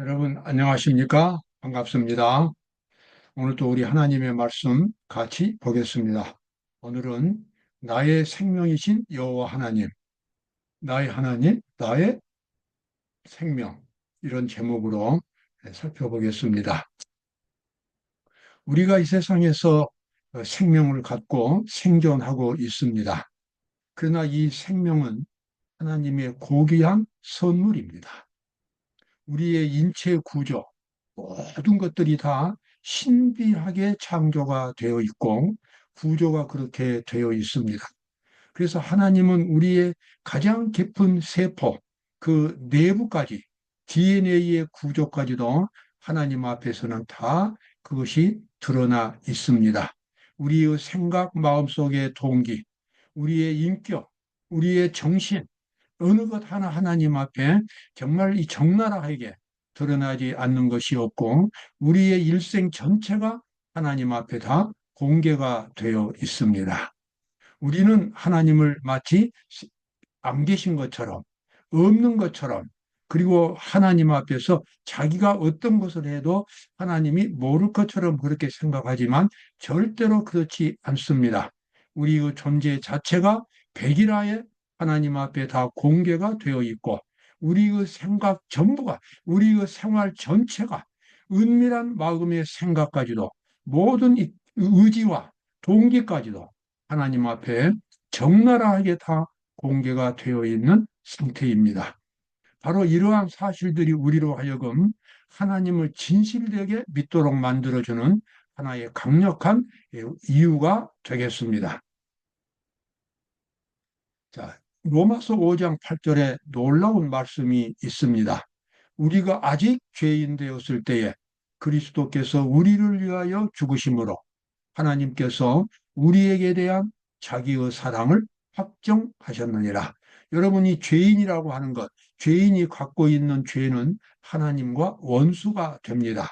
여러분, 안녕하십니까? 반갑습니다. 오늘도 우리 하나님의 말씀 같이 보겠습니다. 오늘은 나의 생명이신 여호와 하나님, 나의 하나님, 나의 생명, 이런 제목으로 살펴보겠습니다. 우리가 이 세상에서 생명을 갖고 생존하고 있습니다. 그러나 이 생명은 하나님의 고귀한 선물입니다. 우리의 인체 구조, 모든 것들이 다 신비하게 창조가 되어 있고 구조가 그렇게 되어 있습니다. 그래서 하나님은 우리의 가장 깊은 세포, 그 내부까지, DNA의 구조까지도 하나님 앞에서는 다 그것이 드러나 있습니다. 우리의 생각, 마음속의 동기, 우리의 인격, 우리의 정신, 어느 것 하나 하나님 앞에 정말 이 적나라하게 드러나지 않는 것이 없고 우리의 일생 전체가 하나님 앞에 다 공개가 되어 있습니다. 우리는 하나님을 마치 안 계신 것처럼, 없는 것처럼, 그리고 하나님 앞에서 자기가 어떤 것을 해도 하나님이 모를 것처럼 그렇게 생각하지만 절대로 그렇지 않습니다. 우리의 존재 자체가 백일하에 하나님 앞에 다 공개가 되어 있고, 우리의 생각 전부가, 우리의 생활 전체가 은밀한 마음의 생각까지도 모든 의지와 동기까지도 하나님 앞에 적나라하게 다 공개가 되어 있는 상태입니다. 바로 이러한 사실들이 우리로 하여금 하나님을 진실되게 믿도록 만들어주는 하나의 강력한 이유가 되겠습니다. 자, 로마서 5장 8절에 놀라운 말씀이 있습니다. 우리가 아직 죄인 되었을 때에 그리스도께서 우리를 위하여 죽으심으로 하나님께서 우리에게 대한 자기의 사랑을 확정하셨느니라. 여러분이 죄인이라고 하는 것, 죄인이 갖고 있는 죄는 하나님과 원수가 됩니다.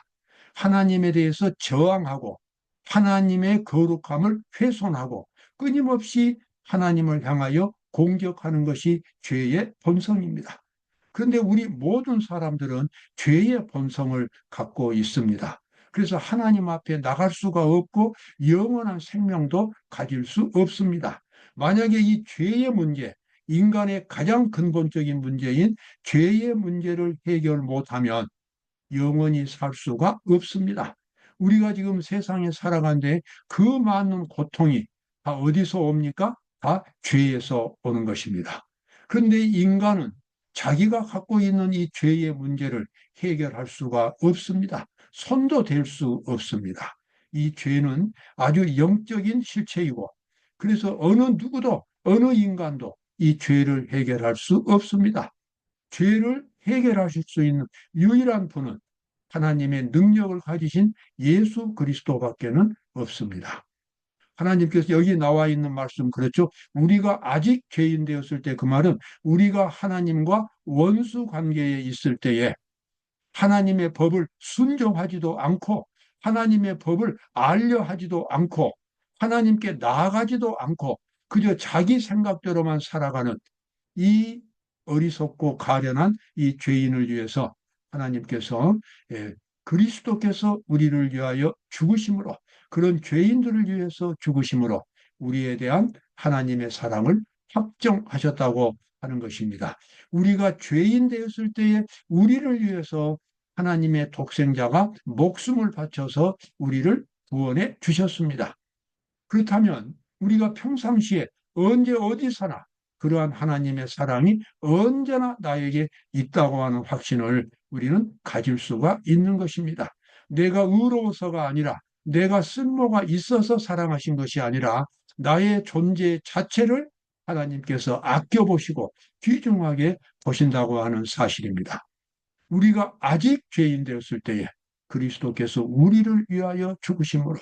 하나님에 대해서 저항하고 하나님의 거룩함을 훼손하고 끊임없이 하나님을 향하여 공격하는 것이 죄의 본성입니다. 그런데 우리 모든 사람들은 죄의 본성을 갖고 있습니다. 그래서 하나님 앞에 나갈 수가 없고 영원한 생명도 가질 수 없습니다. 만약에 이 죄의 문제, 인간의 가장 근본적인 문제인 죄의 문제를 해결 못하면 영원히 살 수가 없습니다. 우리가 지금 세상에 살아가는데 그 많은 고통이 다 어디서 옵니까? 다 죄에서 오는 것입니다. 그런데 인간은 자기가 갖고 있는 이 죄의 문제를 해결할 수가 없습니다. 손도 댈 수 없습니다. 이 죄는 아주 영적인 실체이고, 그래서 어느 누구도, 어느 인간도 이 죄를 해결할 수 없습니다. 죄를 해결하실 수 있는 유일한 분은 하나님의 능력을 가지신 예수 그리스도밖에는 없습니다. 하나님께서 여기 나와 있는 말씀 그렇죠. 우리가 아직 죄인 되었을 때, 그 말은 우리가 하나님과 원수 관계에 있을 때에 하나님의 법을 순종하지도 않고 하나님의 법을 알려 하지도 않고 하나님께 나아가지도 않고 그저 자기 생각대로만 살아가는 이 어리석고 가련한 이 죄인을 위해서 하나님께서 그리스도께서 우리를 위하여 죽으심으로, 그런 죄인들을 위해서 죽으심으로 우리에 대한 하나님의 사랑을 확정하셨다고 하는 것입니다. 우리가 죄인 되었을 때에 우리를 위해서 하나님의 독생자가 목숨을 바쳐서 우리를 구원해 주셨습니다. 그렇다면 우리가 평상시에 언제 어디서나 그러한 하나님의 사랑이 언제나 나에게 있다고 하는 확신을 우리는 가질 수가 있는 것입니다. 내가 의로워서가 아니라 내가 쓸모가 있어서 사랑하신 것이 아니라 나의 존재 자체를 하나님께서 아껴보시고 귀중하게 보신다고 하는 사실입니다. 우리가 아직 죄인 되었을 때에 그리스도께서 우리를 위하여 죽으심으로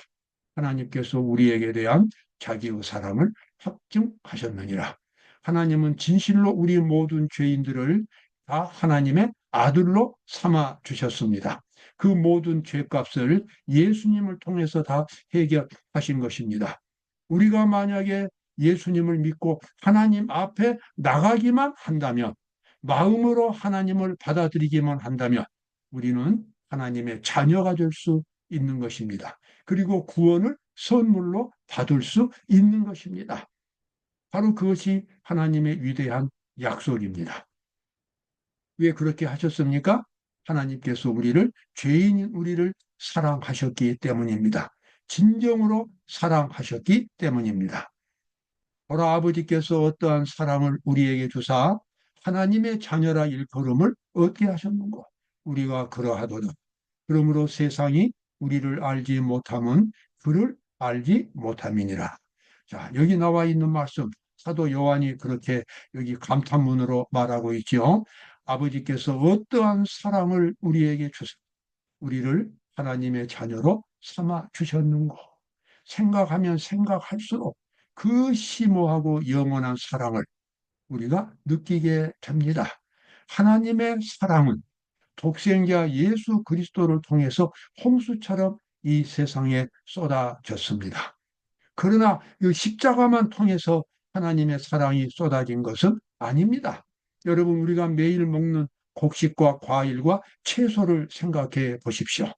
하나님께서 우리에게 대한 자기의 사랑을 확증하셨느니라. 하나님은 진실로 우리 모든 죄인들을 다 하나님의 아들로 삼아 주셨습니다. 그 모든 죄값을 예수님을 통해서 다 해결하신 것입니다. 우리가 만약에 예수님을 믿고 하나님 앞에 나가기만 한다면, 마음으로 하나님을 받아들이기만 한다면 우리는 하나님의 자녀가 될 수 있는 것입니다. 그리고 구원을 선물로 받을 수 있는 것입니다. 바로 그것이 하나님의 위대한 약속입니다. 왜 그렇게 하셨습니까? 하나님께서 죄인인 우리를 사랑하셨기 때문입니다. 진정으로 사랑하셨기 때문입니다. 바로 아버지께서 어떠한 사랑을 우리에게 주사 하나님의 자녀라 일컬음을 얻게 하셨는고 우리가 그러하도다. 그러므로 세상이 우리를 알지 못함은 그를 알지 못함이니라. 자, 여기 나와 있는 말씀 사도 요한이 그렇게 여기 감탄문으로 말하고 있죠. 아버지께서 어떠한 사랑을 우리에게 주사 우리를 하나님의 자녀로 삼아 주셨는고 생각하면 생각할수록 그 심오하고 영원한 사랑을 우리가 느끼게 됩니다. 하나님의 사랑은 독생자 예수 그리스도를 통해서 홍수처럼 이 세상에 쏟아졌습니다. 그러나 이 십자가만 통해서 하나님의 사랑이 쏟아진 것은 아닙니다. 여러분, 우리가 매일 먹는 곡식과 과일과 채소를 생각해 보십시오.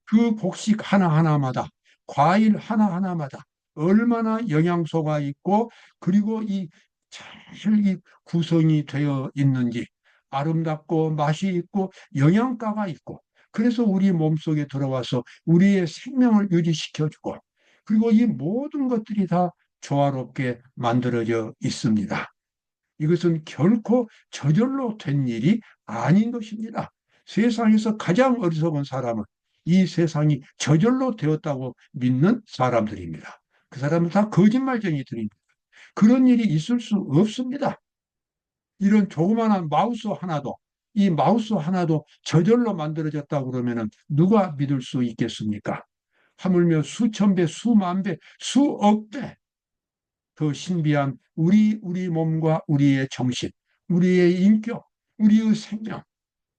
그 곡식 하나하나마다, 과일 하나하나마다 얼마나 영양소가 있고, 그리고 잘 구성이 되어 있는지, 아름답고 맛이 있고 영양가가 있고, 그래서 우리 몸속에 들어와서 우리의 생명을 유지시켜주고, 그리고 이 모든 것들이 다 조화롭게 만들어져 있습니다. 이것은 결코 저절로 된 일이 아닌 것입니다. 세상에서 가장 어리석은 사람은 이 세상이 저절로 되었다고 믿는 사람들입니다. 그 사람은 다 거짓말쟁이들입니다. 그런 일이 있을 수 없습니다. 이런 조그마한 이 마우스 하나도 저절로 만들어졌다고 그러면 누가 믿을 수 있겠습니까? 하물며 수천 배, 수만 배, 수억 배 그 신비한 우리 몸과 우리의 정신, 우리의 인격, 우리의 생명,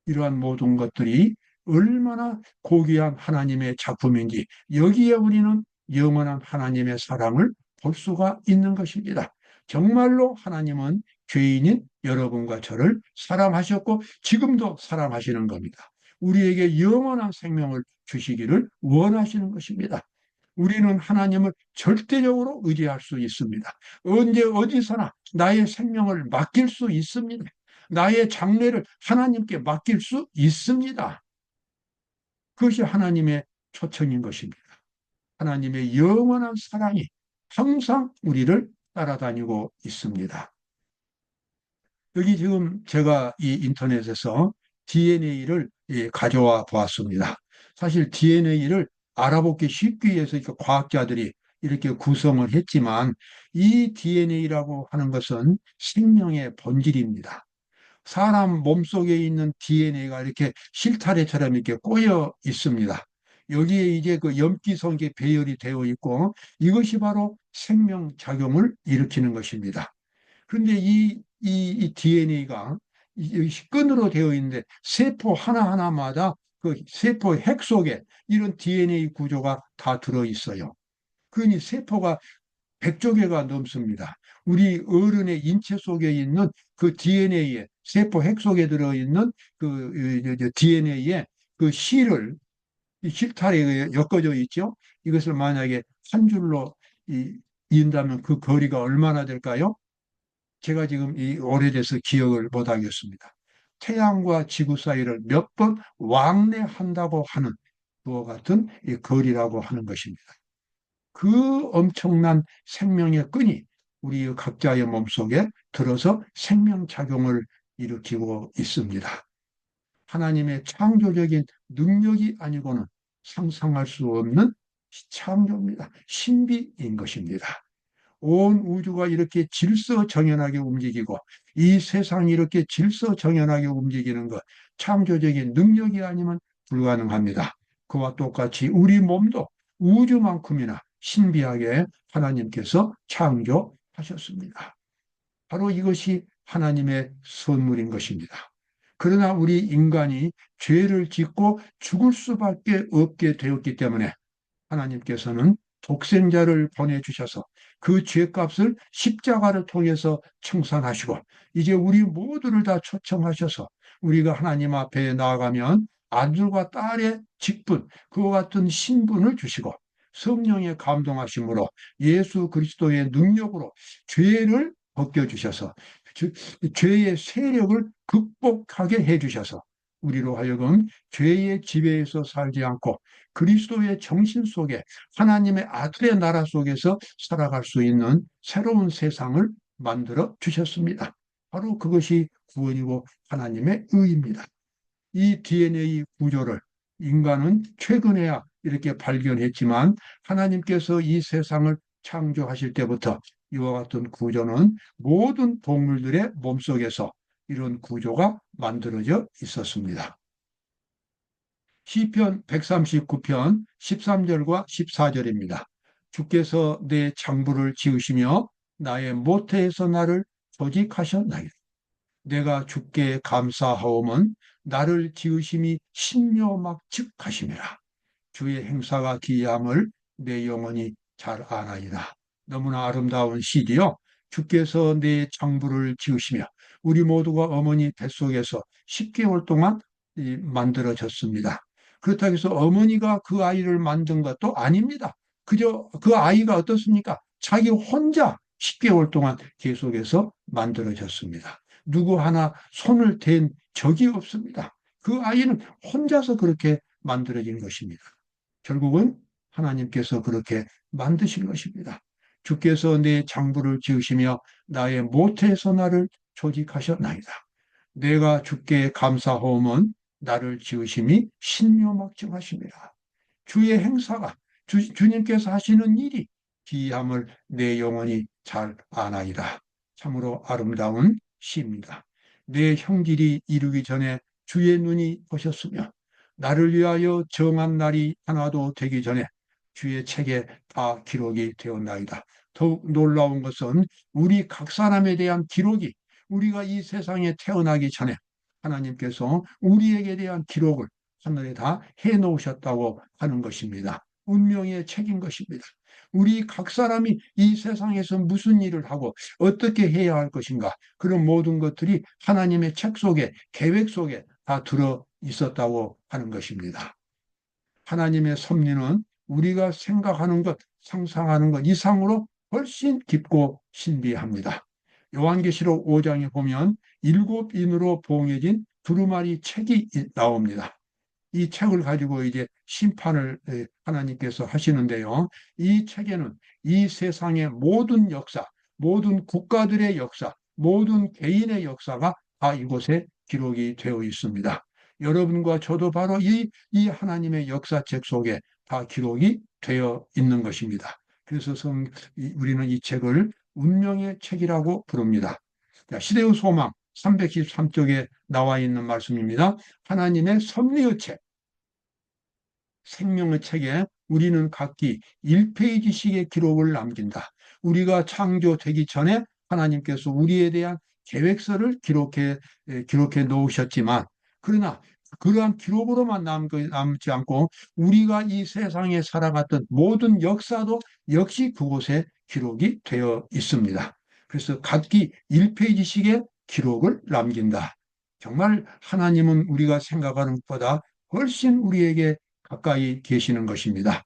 이러한 모든 것들이 얼마나 고귀한 하나님의 작품인지 여기에 우리는 영원한 하나님의 사랑을 볼 수가 있는 것입니다. 정말로 하나님은 죄인인 여러분과 저를 사랑하셨고 지금도 사랑하시는 겁니다. 우리에게 영원한 생명을 주시기를 원하시는 것입니다. 우리는 하나님을 절대적으로 의지할 수 있습니다. 언제 어디서나 나의 생명을 맡길 수 있습니다. 나의 장래를 하나님께 맡길 수 있습니다. 그것이 하나님의 초청인 것입니다. 하나님의 영원한 사랑이 항상 우리를 따라다니고 있습니다. 여기 지금 제가 이 인터넷에서 DNA를 가져와 보았습니다. 사실 DNA를 알아보기 쉽기 위해서 과학자들이 이렇게 구성을 했지만 이 DNA라고 하는 것은 생명의 본질입니다. 사람 몸속에 있는 DNA가 이렇게 실타래처럼 이렇게 꼬여 있습니다. 여기에 이제 그 염기성이 배열이 되어 있고 이것이 바로 생명작용을 일으키는 것입니다. 그런데 이 DNA가 끈으로 되어 있는데 세포 하나하나마다 그 세포 핵 속에 이런 DNA 구조가 다 들어 있어요. 그러니 세포가 100조 개가 넘습니다. 우리 어른의 인체 속에 있는 그 DNA에 세포 핵 속에 들어 있는 그 DNA에 그 실을 이 실타래에 엮어져 있죠. 이것을 만약에 한 줄로 이은다면 그 거리가 얼마나 될까요? 제가 지금 이 오래돼서 기억을 못 하겠습니다. 태양과 지구 사이를 몇 번 왕래한다고 하는 그와 같은 이 거리라고 하는 것입니다. 그 엄청난 생명의 끈이 우리 각자의 몸속에 들어서 생명작용을 일으키고 있습니다. 하나님의 창조적인 능력이 아니고는 상상할 수 없는 창조입니다. 신비인 것입니다. 온 우주가 이렇게 질서정연하게 움직이고 이 세상이 이렇게 질서정연하게 움직이는 것 창조적인 능력이 아니면 불가능합니다. 그와 똑같이 우리 몸도 우주만큼이나 신비하게 하나님께서 창조하셨습니다. 바로 이것이 하나님의 선물인 것입니다. 그러나 우리 인간이 죄를 짓고 죽을 수밖에 없게 되었기 때문에 하나님께서는 독생자를 보내주셔서 그 죄값을 십자가를 통해서 청산하시고 이제 우리 모두를 다 초청하셔서 우리가 하나님 앞에 나아가면 아들과 딸의 직분, 그와 같은 신분을 주시고 성령의 감동하심으로 예수 그리스도의 능력으로 죄를 벗겨주셔서 죄의 세력을 극복하게 해주셔서 우리로 하여금 죄의 지배에서 살지 않고 그리스도의 정신 속에 하나님의 아들의 나라 속에서 살아갈 수 있는 새로운 세상을 만들어 주셨습니다. 바로 그것이 구원이고 하나님의 의입니다. 이 DNA 구조를 인간은 최근에야 이렇게 발견했지만 하나님께서 이 세상을 창조하실 때부터 이와 같은 구조는 모든 동물들의 몸속에서 이런 구조가 만들어져 있었습니다. 시편 139편 13절과 14절입니다. 주께서 내 장부를 지으시며 나의 모태에서 나를 조직하셨나이다. 내가 주께 감사하오면 나를 지으심이 신묘막측하심이라. 주의 행사가 기이함을 내 영혼이 잘 아나이다. 너무나 아름다운 시디요. 주께서 내 장부를 지으시며 우리 모두가 어머니 뱃속에서 10개월 동안 만들어졌습니다. 그렇다고 해서 어머니가 그 아이를 만든 것도 아닙니다. 그저 그 아이가 어떻습니까? 자기 혼자 10개월 동안 계속해서 만들어졌습니다. 누구 하나 손을 댄 적이 없습니다. 그 아이는 혼자서 그렇게 만들어진 것입니다. 결국은 하나님께서 그렇게 만드신 것입니다. 주께서 내 장부를 지으시며 나의 모태에서 나를 조직하셨나이다. 내가 주께 감사하오면 나를 지으심이 신묘막증하심이라. 주의 행사가 주님께서 하시는 일이 기이함을 내 영혼이 잘 아나이다. 참으로 아름다운 시입니다. 내 형질이 이루기 전에 주의 눈이 보셨으며 나를 위하여 정한 날이 하나도 되기 전에 주의 책에 다 기록이 되었나이다. 더욱 놀라운 것은 우리 각 사람에 대한 기록이 우리가 이 세상에 태어나기 전에 하나님께서 우리에게 대한 기록을 하늘에 다 해놓으셨다고 하는 것입니다. 운명의 책인 것입니다. 우리 각 사람이 이 세상에서 무슨 일을 하고 어떻게 해야 할 것인가, 그런 모든 것들이 하나님의 책 속에, 계획 속에 다 들어 있었다고 하는 것입니다. 하나님의 섭리는 우리가 생각하는 것, 상상하는 것 이상으로 훨씬 깊고 신비합니다. 요한계시록 5장에 보면 7인으로 봉해진 두루마리 책이 나옵니다. 이 책을 가지고 이제 심판을 하나님께서 하시는데요. 이 책에는 이 세상의 모든 역사, 모든 국가들의 역사, 모든 개인의 역사가 다 이곳에 기록이 되어 있습니다. 여러분과 저도 바로 이 하나님의 역사책 속에 다 기록이 되어 있는 것입니다. 그래서 우리는 이 책을 운명의 책이라고 부릅니다. 시대의 소망 313쪽에 나와 있는 말씀입니다. 하나님의 섭리의 책, 생명의 책에 우리는 각기 1페이지씩의 기록을 남긴다. 우리가 창조되기 전에 하나님께서 우리에 대한 계획서를 기록해 놓으셨지만, 그러나 그러한 기록으로만 남지 않고 우리가 이 세상에 살아갔던 모든 역사도 역시 그곳에 기록이 되어 있습니다. 그래서 각기 1페이지씩의 기록을 남긴다. 정말 하나님은 우리가 생각하는 것보다 훨씬 우리에게 가까이 계시는 것입니다.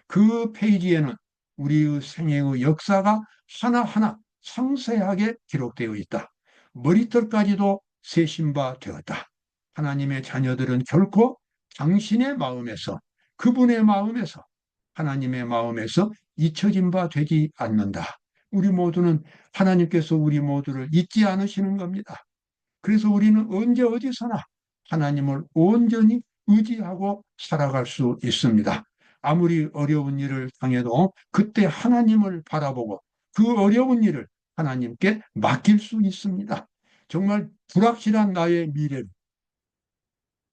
그 페이지에는 우리의 생애의 역사가 하나하나 상세하게 기록되어 있다. 머리털까지도 세신 바 되었다. 하나님의 자녀들은 결코 당신의 마음에서, 그분의 마음에서, 하나님의 마음에서 잊혀진 바 되지 않는다. 우리 모두는 하나님께서 우리 모두를 잊지 않으시는 겁니다. 그래서 우리는 언제 어디서나 하나님을 온전히 의지하고 살아갈 수 있습니다. 아무리 어려운 일을 당해도 그때 하나님을 바라보고 그 어려운 일을 하나님께 맡길 수 있습니다. 정말 불확실한 나의 미래를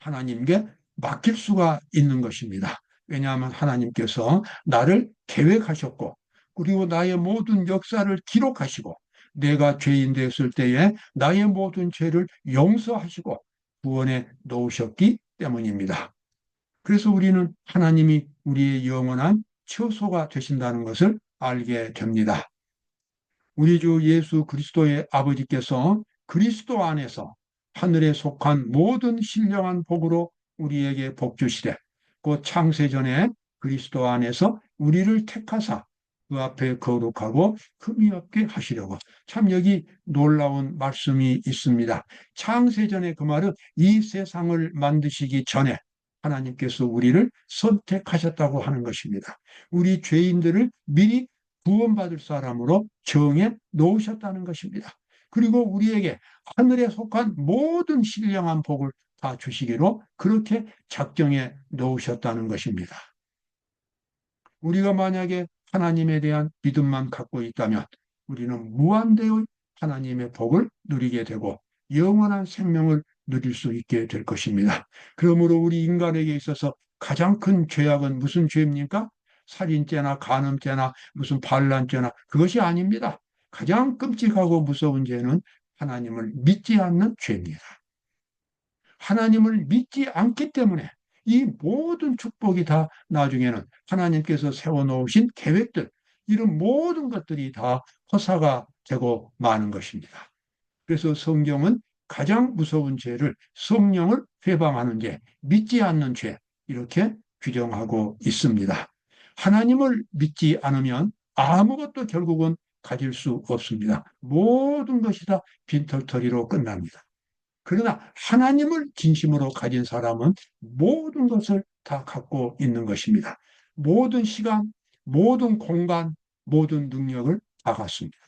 하나님께 맡길 수가 있는 것입니다. 왜냐하면 하나님께서 나를 계획하셨고 그리고 나의 모든 역사를 기록하시고 내가 죄인 되었을 때에 나의 모든 죄를 용서하시고 구원에 놓으셨기 때문입니다. 그래서 우리는 하나님이 우리의 영원한 처소가 되신다는 것을 알게 됩니다. 우리 주 예수 그리스도의 아버지께서 그리스도 안에서 하늘에 속한 모든 신령한 복으로 우리에게 복 주시되 곧 창세전에 그리스도 안에서 우리를 택하사 그 앞에 거룩하고 흠이 없게 하시려고. 참 여기 놀라운 말씀이 있습니다. 창세전에, 그 말은 이 세상을 만드시기 전에 하나님께서 우리를 선택하셨다고 하는 것입니다. 우리 죄인들을 미리 구원받을 사람으로 정해 놓으셨다는 것입니다. 그리고 우리에게 하늘에 속한 모든 신령한 복을 다 주시기로 그렇게 작정해 놓으셨다는 것입니다. 우리가 만약에 하나님에 대한 믿음만 갖고 있다면 우리는 무한대의 하나님의 복을 누리게 되고 영원한 생명을 누릴 수 있게 될 것입니다. 그러므로 우리 인간에게 있어서 가장 큰 죄악은 무슨 죄입니까? 살인죄나 간음죄나 무슨 반란죄나, 그것이 아닙니다. 가장 끔찍하고 무서운 죄는 하나님을 믿지 않는 죄입니다. 하나님을 믿지 않기 때문에 이 모든 축복이 다 나중에는 하나님께서 세워놓으신 계획들, 이런 모든 것들이 다 허사가 되고 마는 것입니다. 그래서 성경은 가장 무서운 죄를 성령을 회방하는 죄, 믿지 않는 죄, 이렇게 규정하고 있습니다. 하나님을 믿지 않으면 아무것도 결국은 가질 수 없습니다. 모든 것이 다 빈털터리로 끝납니다. 그러나 하나님을 진심으로 가진 사람은 모든 것을 다 갖고 있는 것입니다. 모든 시간, 모든 공간, 모든 능력을 다 갖습니다.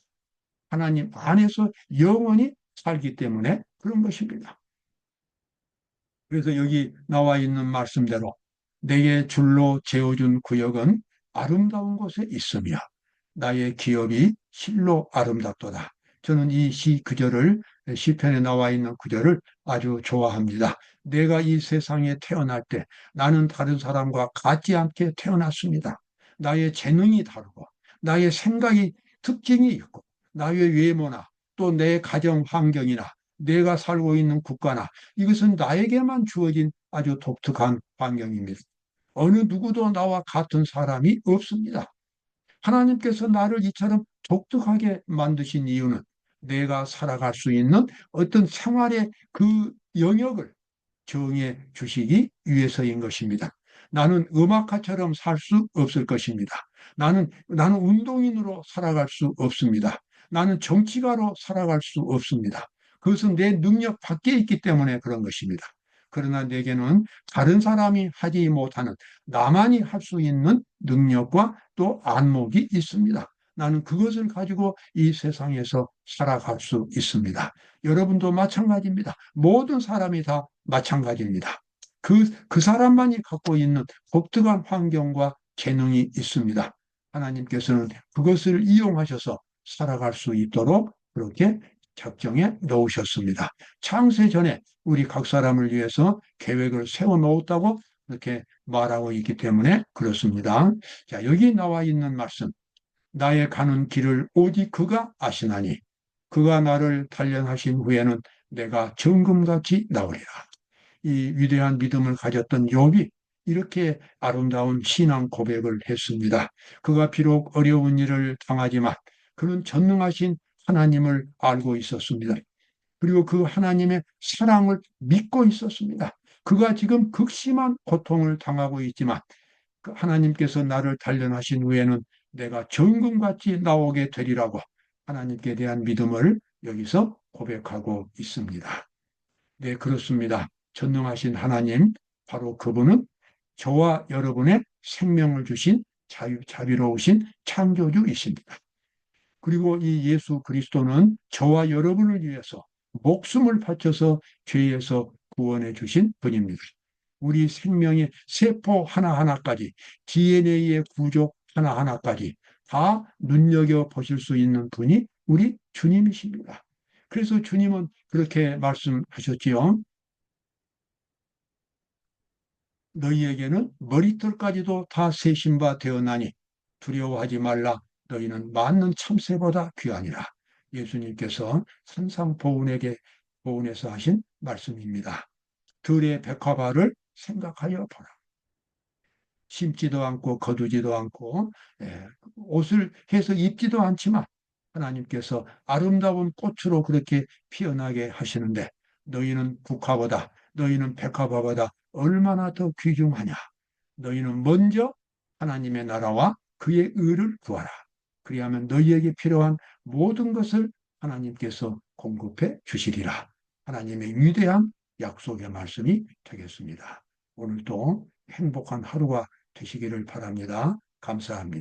하나님 안에서 영원히 살기 때문에 그런 것입니다. 그래서 여기 나와 있는 말씀대로 내게 줄로 재어준 구역은 아름다운 곳에 있으며 나의 기업이 실로 아름답도다. 저는 이 시 구절을, 시편에 나와 있는 구절을 아주 좋아합니다. 내가 이 세상에 태어날 때 나는 다른 사람과 같지 않게 태어났습니다. 나의 재능이 다르고 나의 생각이 특징이 있고 나의 외모나 또 내 가정 환경이나 내가 살고 있는 국가나, 이것은 나에게만 주어진 아주 독특한 환경입니다. 어느 누구도 나와 같은 사람이 없습니다. 하나님께서 나를 이처럼 독특하게 만드신 이유는 내가 살아갈 수 있는 어떤 생활의 그 영역을 정해 주시기 위해서인 것입니다. 나는 음악가처럼 살 수 없을 것입니다. 나는 운동인으로 살아갈 수 없습니다. 나는 정치가로 살아갈 수 없습니다. 그것은 내 능력 밖에 있기 때문에 그런 것입니다. 그러나 내게는 다른 사람이 하지 못하는, 나만이 할 수 있는 능력과 또 안목이 있습니다. 나는 그것을 가지고 이 세상에서 살아갈 수 있습니다. 여러분도 마찬가지입니다. 모든 사람이 다 마찬가지입니다. 그 사람만이 갖고 있는 독특한 환경과 재능이 있습니다. 하나님께서는 그것을 이용하셔서 살아갈 수 있도록 그렇게 작정해 놓으셨습니다. 창세 전에 우리 각 사람을 위해서 계획을 세워 놓았다고 그렇게 말하고 있기 때문에 그렇습니다. 자, 여기 나와 있는 말씀. 나의 가는 길을 오직 그가 아시나니 그가 나를 단련하신 후에는 내가 정금같이 나오리라. 이 위대한 믿음을 가졌던 욥이 이렇게 아름다운 신앙 고백을 했습니다. 그가 비록 어려운 일을 당하지만 그는 전능하신 하나님을 알고 있었습니다. 그리고 그 하나님의 사랑을 믿고 있었습니다. 그가 지금 극심한 고통을 당하고 있지만 그 하나님께서 나를 단련하신 후에는 내가 정금같이 나오게 되리라고 하나님께 대한 믿음을 여기서 고백하고 있습니다. 네, 그렇습니다. 전능하신 하나님, 바로 그분은 저와 여러분의 생명을 주신 자비로우신 창조주이십니다. 그리고 이 예수 그리스도는 저와 여러분을 위해서 목숨을 바쳐서 죄에서 구원해 주신 분입니다. 우리 생명의 세포 하나하나까지, DNA의 구조 하나하나까지 다 눈여겨 보실 수 있는 분이 우리 주님이십니다. 그래서 주님은 그렇게 말씀하셨지요. 너희에게는 머리털까지도 다 세신 바 되었나니 두려워하지 말라. 너희는 많은 참새보다 귀하니라. 예수님께서 산상보훈에게 보훈해서 하신 말씀입니다. 들의 백화발을 생각하여 보라. 심지도 않고 거두지도 않고 옷을 해서 입지도 않지만 하나님께서 아름다운 꽃으로 그렇게 피어나게 하시는데 너희는 국화보다, 너희는 백합화보다 얼마나 더 귀중하냐. 너희는 먼저 하나님의 나라와 그의 의를 구하라. 그리하면 너희에게 필요한 모든 것을 하나님께서 공급해 주시리라. 하나님의 위대한 약속의 말씀이 되겠습니다. 오늘도 행복한 하루가 되시기를 바랍니다. 감사합니다.